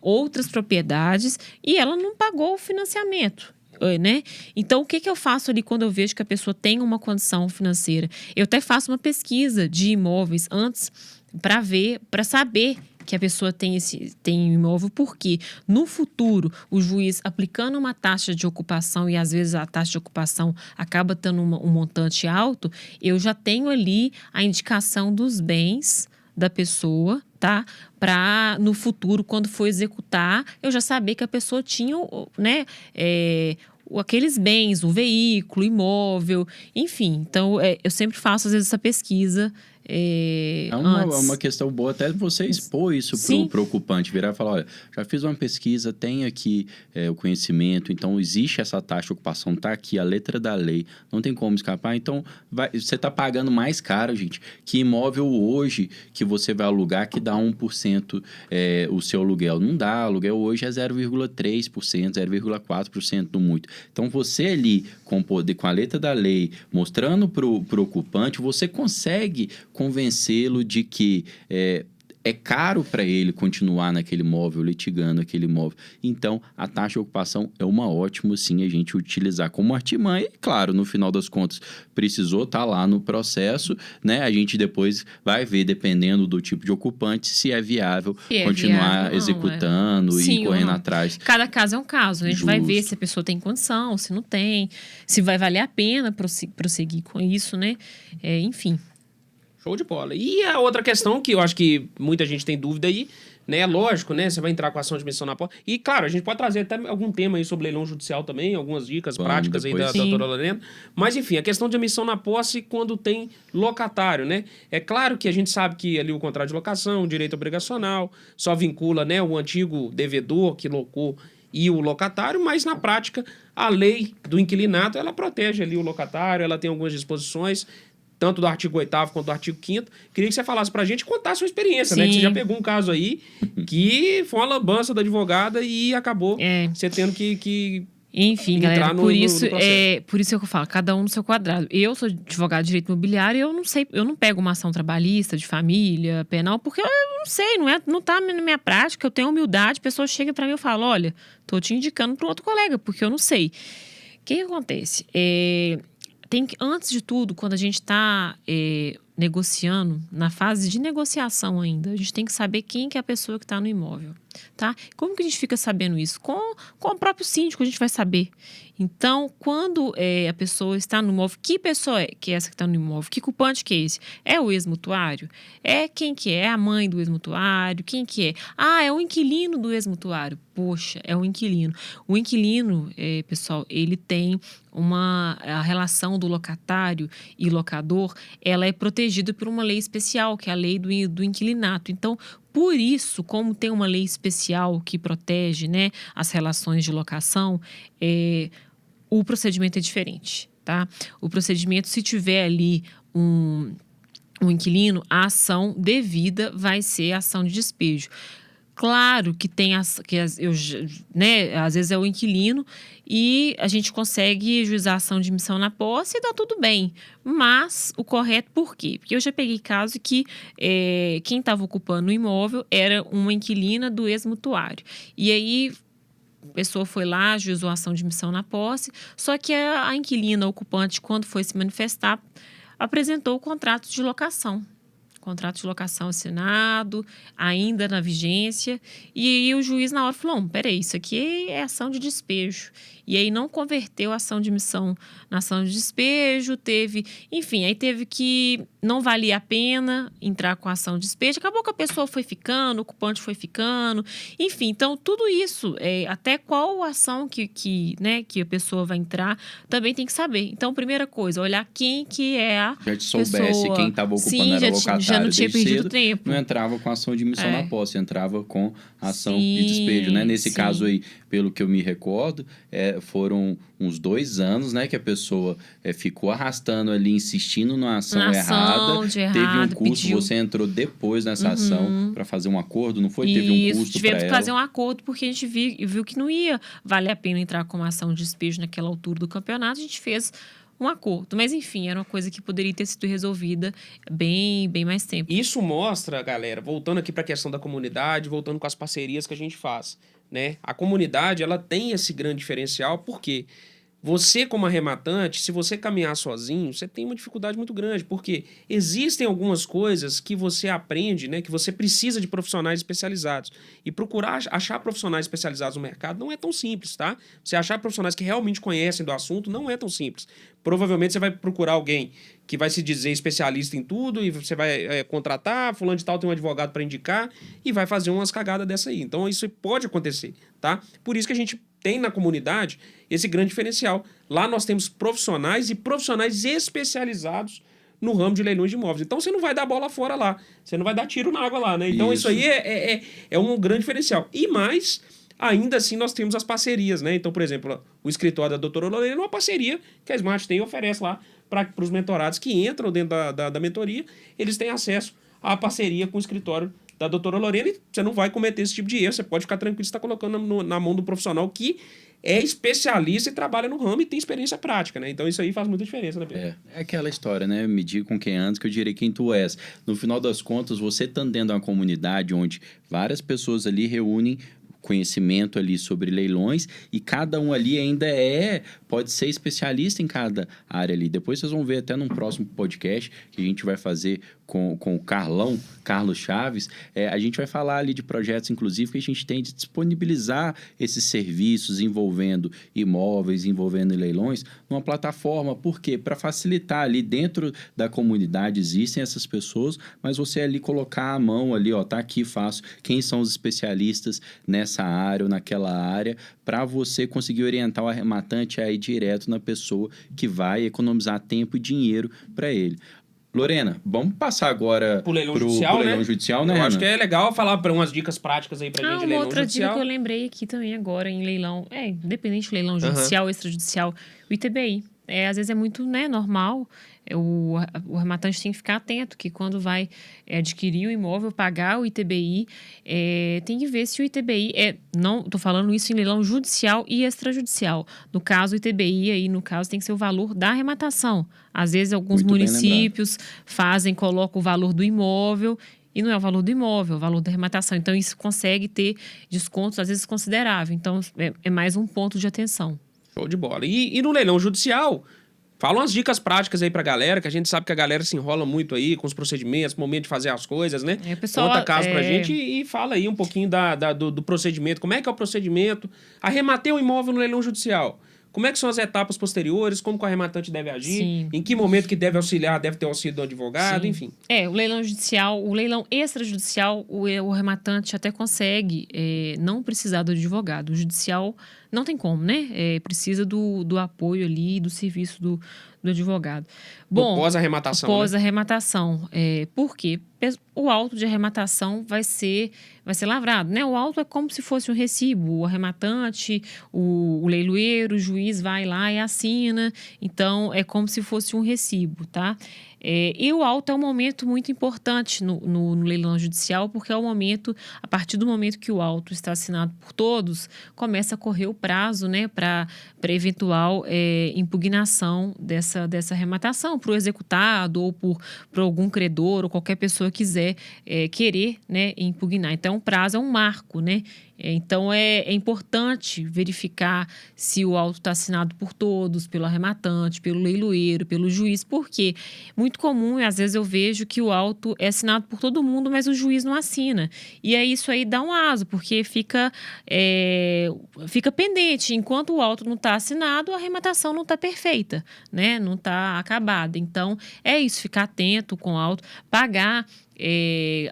outras propriedades, e ela não pagou o financiamento. Né? Então, o que eu faço ali quando eu vejo que a pessoa tem uma condição financeira? Eu até faço uma pesquisa de imóveis antes para saber que a pessoa tem imóvel, porque no futuro o juiz aplicando uma taxa de ocupação, e às vezes a taxa de ocupação acaba tendo um montante alto, eu já tenho ali a indicação dos bens da pessoa, tá? Para no futuro, quando for executar, eu já saber que a pessoa tinha, né, aqueles bens, o veículo, imóvel, enfim. Então, eu sempre faço, às vezes, essa pesquisa. É uma questão boa até você expor isso para o ocupante, virar e falar, olha, já fiz uma pesquisa, tem aqui o conhecimento, então existe essa taxa de ocupação, está aqui a letra da lei, não tem como escapar, então você está pagando mais caro, gente, que imóvel hoje que você vai alugar que dá 1% o seu aluguel. Não dá, aluguel hoje é 0,3%, 0,4% no muito. Então, você ali, com a letra da lei, mostrando para o ocupante, você consegue convencê-lo de que é caro para ele continuar naquele imóvel, litigando aquele imóvel. Então, a taxa de ocupação é uma ótima, sim, a gente utilizar como artimanha. E, claro, no final das contas, precisou estar lá no processo, né? A gente depois vai ver, dependendo do tipo de ocupante, se é viável continuar executando e correndo atrás. Cada caso é um caso. A gente vai ver se a pessoa tem condição, se não tem, se vai valer a pena prosseguir com isso, né? Enfim. Show de bola. E a outra questão que eu acho que muita gente tem dúvida aí, né? Lógico, né? Você vai entrar com a ação de missão na posse. E, claro, a gente pode trazer até algum tema aí sobre leilão judicial também, algumas dicas práticas aí da doutora Lorena. Mas, enfim, a questão de emissão na posse quando tem locatário, né? É claro que a gente sabe que ali o contrato de locação, o direito obrigacional, só vincula, né, o antigo devedor que locou e o locatário, mas na prática a lei do inquilinato, ela protege ali o locatário, ela tem algumas disposições, tanto do artigo 8º quanto do artigo 5º. Queria que você falasse pra gente e contasse a sua experiência, né? Que você já pegou um caso aí que foi uma lambança da advogada e acabou você tendo que enfim, galera, por isso que eu falo, cada um no seu quadrado. Eu sou advogada de direito imobiliário e eu não pego uma ação trabalhista, de família, penal, porque eu não sei, não tá na minha prática, eu tenho humildade, a pessoa chega pra mim e fala, olha, tô te indicando para outro colega, porque eu não sei. O que acontece? Antes de tudo, quando a gente está negociando, na fase de negociação ainda, a gente tem que saber quem que é a pessoa que está no imóvel, tá? Como que a gente fica sabendo isso? Com o próprio síndico a gente vai saber. Então, quando a pessoa está no imóvel, que pessoa que é essa que está no imóvel? Que ocupante que é esse? É o ex-mutuário? Quem que é? É a mãe do ex-mutuário? Quem que é? É o inquilino do ex-mutuário. Poxa, é o inquilino. O inquilino, pessoal, ele tem a relação do locatário e locador, ela é protegida por uma lei especial, que é a lei do inquilinato. Então, por isso, como tem uma lei especial que protege, né, as relações de locação, o procedimento é diferente, tá? O procedimento, se tiver ali um inquilino, a ação devida vai ser a ação de despejo. Claro que tem às vezes é o inquilino e a gente consegue juizar a ação de missão na posse e dá tudo bem. Mas o correto, por quê? Porque eu já peguei caso que quem estava ocupando o imóvel era uma inquilina do ex-mutuário. E aí pessoa foi lá, ajuizou a ação de missão na posse, só que a inquilina ocupante, quando foi se manifestar, apresentou o contrato de locação. Contrato de locação assinado, ainda na vigência, e aí o juiz na hora falou, peraí, isso aqui é ação de despejo. E aí não converteu a ação de missão na ação de despejo, enfim, aí teve que, não valia a pena entrar com a ação de despejo, acabou que a pessoa foi ficando, o ocupante foi ficando, enfim, então tudo isso, até qual ação que a pessoa vai entrar, também tem que saber. Então, primeira coisa, olhar quem que é a já te soubesse pessoa. quem estava ocupando Sim, era locatário, já não tinha perdido cedo, tempo. não entrava com ação de missão na posse, entrava com ação Sim, de despejo, né? Nesse sim. caso aí, pelo que eu me recordo, foram uns 2 anos, né, que a pessoa ficou arrastando ali, insistindo na ação errada. Teve um custo, pediu. você entrou depois nessa ação para fazer um acordo, não foi? Teve um custo para ela. Tivemos que fazer um acordo porque a gente viu que não ia valer a pena entrar com uma ação de despejo naquela altura do campeonato, a gente fez um acordo. Mas, enfim, era uma coisa que poderia ter sido resolvida bem mais tempo. Isso mostra, galera, voltando aqui para a questão da comunidade, voltando com as parcerias que a gente faz, né? A comunidade, ela tem esse grande diferencial, porque você, como arrematante, se você caminhar sozinho, você tem uma dificuldade muito grande, porque existem algumas coisas que você aprende, né, que você precisa de profissionais especializados. E procurar achar profissionais especializados no mercado não é tão simples, tá? Você achar profissionais que realmente conhecem do assunto não é tão simples. Provavelmente você vai procurar alguém que vai se dizer especialista em tudo e você vai contratar, fulano de tal tem um advogado para indicar e vai fazer umas cagadas dessa aí. Então isso pode acontecer, tá? Por isso que a gente tem na comunidade esse grande diferencial. Lá nós temos profissionais e profissionais especializados no ramo de leilões de imóveis. Então você não vai dar bola fora lá, você não vai dar tiro na água lá, né? Então isso aí é um grande diferencial. E mais, ainda assim nós temos as parcerias, né? Então, por exemplo, o escritório da doutora Lorena é uma parceria que a Smart tem e oferece lá para os mentorados que entram dentro da mentoria, eles têm acesso à parceria com o escritório da doutora Lorena e você não vai cometer esse tipo de erro, você pode ficar tranquilo, você está colocando na mão do profissional que é especialista e trabalha no ramo e tem experiência prática, né? Então isso aí faz muita diferença, né, Pedro? É aquela história, né? Me diga com quem andas que eu direi quem tu és. No final das contas, você estando dentro de uma comunidade onde várias pessoas ali reúnem conhecimento ali sobre leilões e cada um ali ainda pode ser especialista em cada área ali. Depois vocês vão ver até num próximo podcast que a gente vai fazer com o Carlos Chaves, a gente vai falar ali de projetos, inclusive, que a gente tem de disponibilizar esses serviços envolvendo imóveis, envolvendo leilões, numa plataforma. Por quê? Para facilitar ali dentro da comunidade, existem essas pessoas, mas você ali colocar a mão ali, ó, tá aqui, faço, quem são os especialistas nessa área ou naquela área, para você conseguir orientar o arrematante aí direto na pessoa que vai economizar tempo e dinheiro para ele. Lorena, vamos passar agora pro leilão judicial, leilão judicial, né? Eu acho que é legal falar para umas dicas práticas aí pra gente de leilão outra judicial. dica que eu lembrei aqui também agora em leilão, independente de leilão judicial, extrajudicial, o ITBI. Às vezes é muito normal, o arrematante tem que ficar atento, que quando vai adquirir o imóvel, pagar o ITBI, tem que ver se o ITBI não estou falando isso em leilão judicial e extrajudicial. No caso, o ITBI aí, no caso, tem que ser o valor da arrematação. Às vezes, alguns municípios colocam o valor do imóvel e não é o valor do imóvel, é o valor da arrematação. Então, isso consegue ter descontos, às vezes, considerável. Então, é mais um ponto de atenção. Show de bola. E no leilão judicial, fala umas dicas práticas aí pra galera, que a gente sabe que a galera se enrola muito aí com os procedimentos, momento de fazer as coisas, né? Pessoal, conta caso pra gente e fala aí um pouquinho do procedimento. Como é que é o procedimento? Arrematei o imóvel no leilão judicial. Como é que são as etapas posteriores? Como que o arrematante deve agir? Sim. Em que momento que deve auxiliar? Deve ter auxílio do advogado, Sim. enfim. O leilão judicial, o leilão extrajudicial, o arrematante até consegue não precisar do advogado. O judicial não tem como, né? Precisa do apoio ali, do serviço do advogado. Bom, pós-arrematação. Pós-arrematação. Por quê? O auto de arrematação vai ser lavrado, né? O auto é como se fosse um recibo. O arrematante, o leiloeiro, o juiz vai lá e assina. Então, é como se fosse um recibo, tá? E o auto é um momento muito importante no leilão judicial, porque é o momento, a partir do momento que o auto está assinado por todos, começa a correr o prazo, né, para eventual impugnação dessa arrematação, para o executado ou por algum credor ou qualquer pessoa quiser querer, né, impugnar. Então, o prazo é um marco, né? Então, é importante verificar se o auto está assinado por todos, pelo arrematante, pelo leiloeiro, pelo juiz, porque muito comum, e às vezes eu vejo que o auto é assinado por todo mundo, mas o juiz não assina. E aí isso aí dá um aso, porque fica pendente. Enquanto o auto não está assinado, a arrematação não está perfeita, né? Não está acabada. Então, é isso, ficar atento com o auto, pagar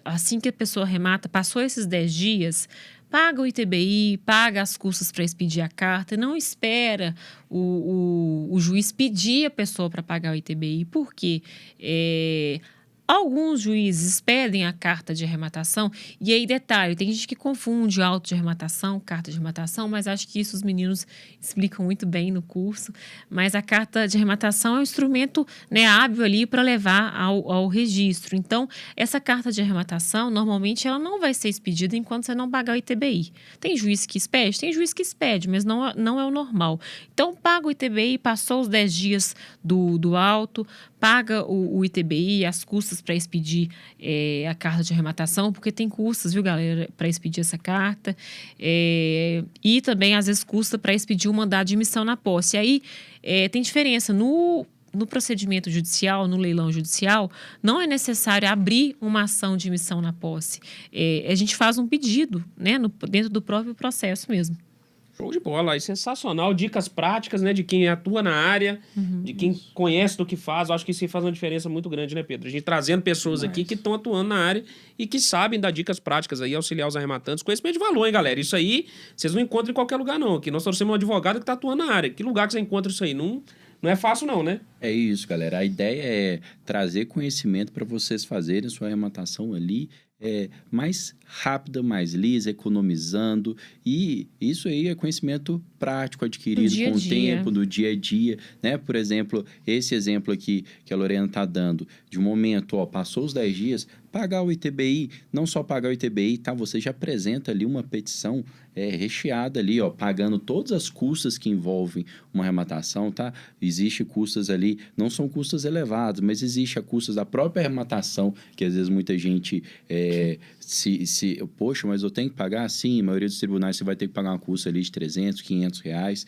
assim que a pessoa arremata, passou esses 10 dias, paga o ITBI, paga as custas para expedir a carta, não espera o juiz pedir a pessoa para pagar o ITBI, porque alguns juízes pedem a carta de arrematação, e aí, detalhe, tem gente que confunde auto de arrematação, carta de arrematação, mas acho que isso os meninos explicam muito bem no curso, mas a carta de arrematação é um instrumento, né, hábil ali para levar ao registro. Então, essa carta de arrematação, normalmente, ela não vai ser expedida enquanto você não pagar o ITBI. Tem juiz que expede? Tem juiz que expede, mas não é o normal. Então, paga o ITBI, passou os 10 dias do auto, paga o ITBI, as custas para expedir a carta de arrematação, porque tem custas, viu, galera, para expedir essa carta. E também, às vezes, custa para expedir o mandado de emissão na posse. Aí, tem diferença. No procedimento judicial, no leilão judicial, não é necessário abrir uma ação de emissão na posse. A gente faz um pedido, né, dentro do próprio processo mesmo. Show de bola, aí sensacional, dicas práticas, né, de quem atua na área, de quem conhece do que faz. Eu acho que isso faz uma diferença muito grande, né, Pedro? A gente trazendo pessoas aqui que estão atuando na área e que sabem dar dicas práticas aí, auxiliar os arrematantes. Conhecimento de valor, hein, galera? Isso aí vocês não encontram em qualquer lugar, não. Aqui nós trouxemos um advogado que está atuando na área. Que lugar que você encontra isso aí? Não é fácil, não, né? É isso, galera. A ideia é trazer conhecimento para vocês fazerem sua arrematação ali mais rápida, mais lisa, economizando. E isso aí é conhecimento prático adquirido com o tempo, do dia a dia, né? Por exemplo, esse exemplo aqui que a Lorena está dando, de um momento, passou os 10 dias, pagar o ITBI, não só pagar o ITBI, tá? Você já apresenta ali uma petição recheada ali, pagando todas as custas que envolvem uma arrematação, tá? Existe custas ali, não são custas elevadas, mas existe a custas da própria arrematação, que às vezes muita gente poxa, mas eu tenho que pagar? Sim, a maioria dos tribunais você vai ter que pagar uma custa ali de 300, 500 reais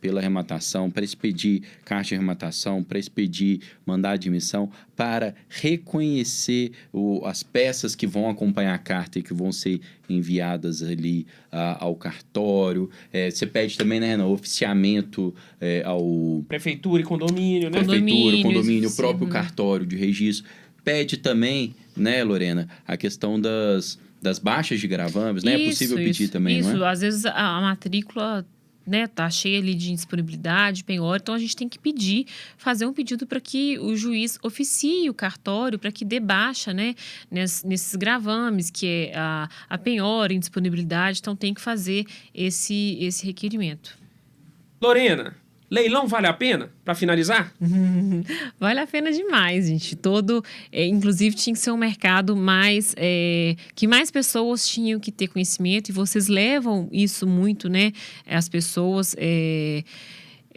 pela arrematação, para expedir carta de arrematação, para expedir mandado de emissão, para reconhecer as peças que vão acompanhar a carta e que vão ser enviadas ali ao cartório. Você pede também, né, no oficiamento ao... Prefeitura e condomínio, né? Prefeitura, condomínio, o próprio cartório de registro. Pede também, né, Lorena, a questão das baixas de gravames, né? É possível pedir também, não é? Isso, às vezes a matrícula, né, tá cheia ali de indisponibilidade, penhora, então a gente tem que fazer um pedido para que o juiz oficie o cartório, para que dê baixa, né, nesses gravames, que é a penhora, indisponibilidade, então tem que fazer esse requerimento. Lorena, leilão vale a pena, para finalizar? Vale a pena demais, gente. Inclusive, tinha que ser um mercado que mais pessoas tinham que ter conhecimento, e vocês levam isso muito, né? As pessoas...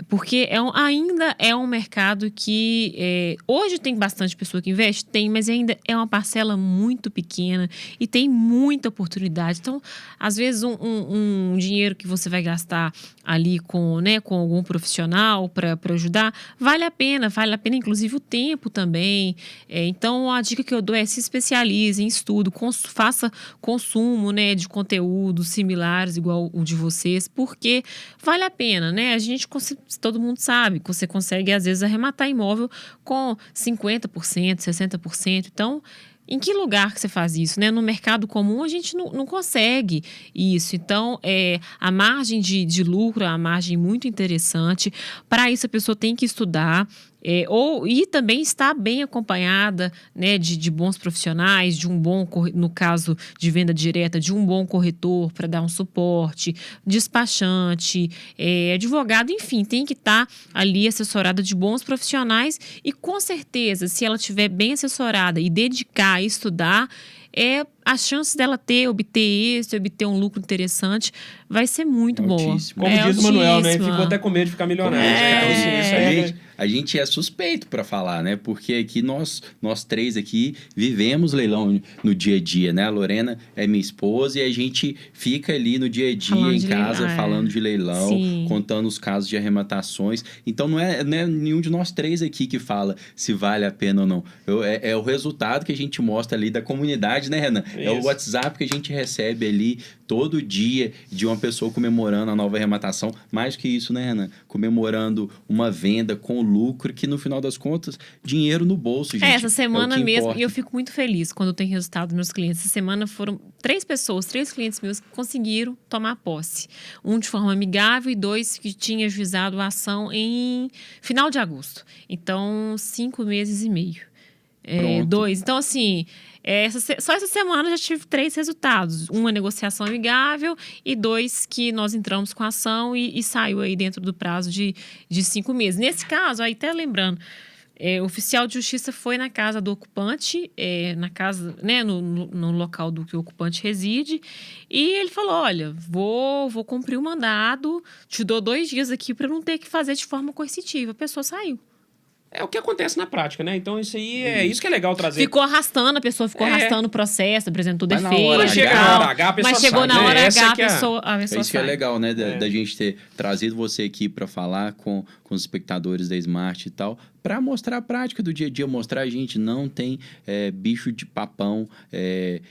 porque ainda é um mercado que hoje tem bastante pessoa que investe, mas ainda é uma parcela muito pequena e tem muita oportunidade. Então, às vezes, um dinheiro que você vai gastar ali com algum profissional para ajudar, vale a pena, inclusive o tempo também. Então, a dica que eu dou é: se especialize em estudo, faça consumo, né, de conteúdos similares, igual o de vocês, porque vale a pena, né? Todo mundo sabe que você consegue, às vezes, arrematar imóvel com 50%, 60%. Então, em que lugar que você faz isso, né? No mercado comum, a gente não consegue isso. Então, a margem de lucro é uma margem muito interessante. Para isso, a pessoa tem que estudar. E também estar bem acompanhada, né, de bons profissionais, de um bom, no caso de venda direta, de um bom corretor para dar um suporte, despachante, advogado, enfim, tem que estar ali assessorada de bons profissionais e com certeza, se ela estiver bem assessorada e dedicar a estudar, a chance dela obter êxito, obter um lucro interessante, vai ser muito boa. Como diz o Manuel, né? Ficou até com medo de ficar milionário. A gente é suspeito para falar, né? Porque aqui nós três aqui vivemos leilão no dia a dia, né? A Lorena é minha esposa e a gente fica ali no dia a dia falando em casa falando de leilão, sim, contando os casos de arrematações. Então não é nenhum de nós três aqui que fala se vale a pena ou não. É o resultado que a gente mostra ali da comunidade, né, Renan? Isso. É o WhatsApp que a gente recebe ali todo dia de uma pessoa comemorando a nova arrematação. Mais que isso, né, Renan? Comemorando uma venda com lucro que, no final das contas, dinheiro no bolso, gente. Essa semana mesmo, e eu fico muito feliz quando tem resultado dos meus clientes. Essa semana foram 3 clientes meus que conseguiram tomar posse. Um de forma amigável e 2 que tinha ajuizado a ação em final de agosto. Então, 5 meses e meio. 2. Então, assim, só essa semana eu já tive 3 resultados. Uma negociação amigável e 2 que nós entramos com a ação e saiu aí dentro do prazo de 5 meses. Nesse caso, aí até lembrando, o oficial de justiça foi na casa do ocupante, na casa, né, no local do que o ocupante reside, e ele falou, olha, vou cumprir o mandado, te dou 2 dias aqui para não ter que fazer de forma coercitiva. A pessoa saiu. É o que acontece na prática, né? Então, isso aí isso que é legal trazer. Ficou arrastando, a pessoa ficou arrastando o processo, apresentou defeito. Mas chega na hora H, a pessoa Mas chegou na hora H, a pessoa isso que é legal, né? Da gente ter trazido você aqui para falar com os espectadores da Smart e tal, para mostrar a prática do dia a dia, mostrar a gente não tem bicho de papão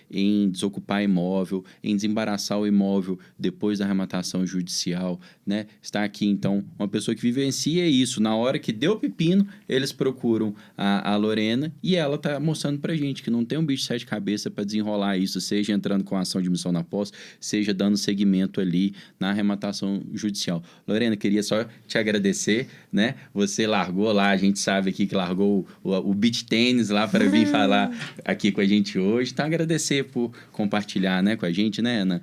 em desocupar imóvel, em desembaraçar o imóvel depois da arrematação judicial, né? Está aqui, então, uma pessoa que vivencia isso. Na hora que deu pepino, eles procuram a Lorena e ela tá mostrando pra gente que não tem um bicho de 7 cabeças para desenrolar isso, seja entrando com ação de missão na posse, seja dando seguimento ali na arrematação judicial. Lorena, queria só te agradecer, né? Você largou lá, a gente sabe aqui que largou o beach tênis lá para vir falar aqui com a gente hoje. Então, agradecer por compartilhar, né, com a gente, né, Ana?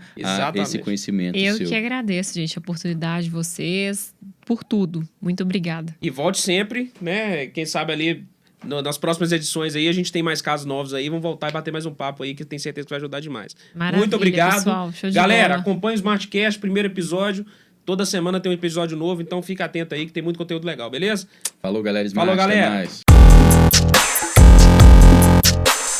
Esse conhecimento Eu seu. Que agradeço, gente, a oportunidade de vocês, por tudo. Muito obrigada. E volte sempre, né? Quem sabe ali nas próximas edições aí a gente tem mais casos novos aí, vamos voltar e bater mais um papo aí que eu tenho certeza que vai ajudar demais. Maravilha, muito obrigado. Pessoal, show de Galera, bola. acompanhe o Smartcast, primeiro episódio. Toda semana tem um episódio novo, então fica atento aí que tem muito conteúdo legal, beleza? Falou, galera. Falou, galera. Até mais.